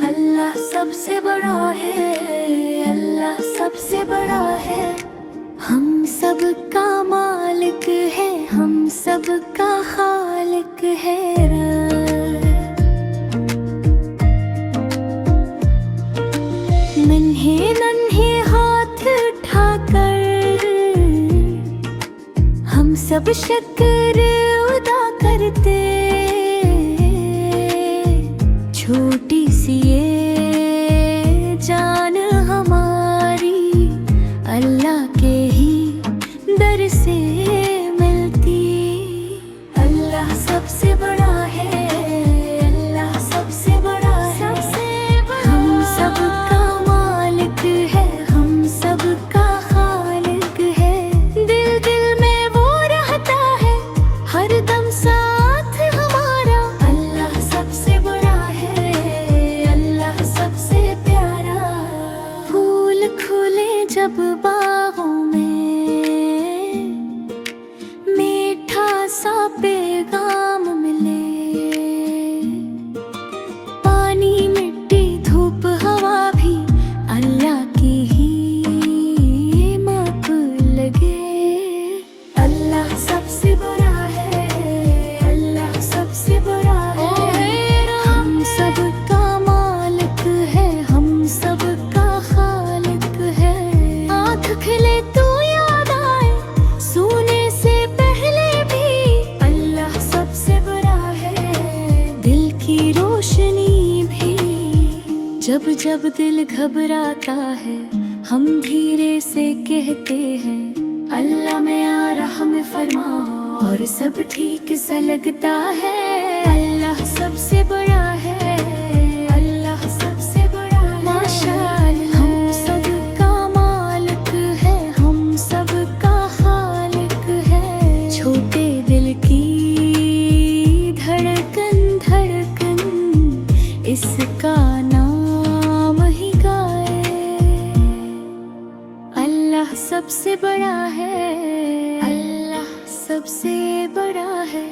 अल्लाह सबसे बड़ा है, अल्लाह सबसे बड़ा है। हम सब का मालिक है, हम सब का खालिक है। नन्हे नन्हे हाथ उठाकर हम सब शुक्र अदा करते। छोटी सी ये जान हमारी अल्लाह के ही दर से मिलती। अल्लाह सबसे बड़ा है, अल्लाह सबसे बड़ा है। हम सब का मालिक है, हम सब का खालिक है। दिल दिल में वो रहता है, हर दम साथ हमारा। अल्लाह सबसे बड़ा है, अल्लाह सबसे प्यारा। फूल खुले जब बागों में, मीठा सा पैगाम मिले। पानी मिट्टी धूप हवा भी अल्लाह की ही माकूल लगे। अल्लाह सबसे बड़ा है, अल्लाह सबसे बड़ा है। हम सब का मालिक है, हम सब का खालिक है। आँख खिले तो याद आए सोने से पहले भी। अल्लाह सबसे बड़ा है, दिल की रोशनी भी। जब जब दिल घबराता है, हम धीरे से कहते हैं अल्लाह में आ रहम फरमाओ, और सब ठीक सा लगता है। अल्लाह सबसे बड़ा है, अल्लाह सबसे बड़ा है। माशाअल्लाह हम सब का मालिक है, हम सब का खालिक है। छोटे दिल की धड़कन धड़कन इसका नाम ही गाए। अल्लाह सबसे बड़ा है, अल्लाह सबसे बड़ा है।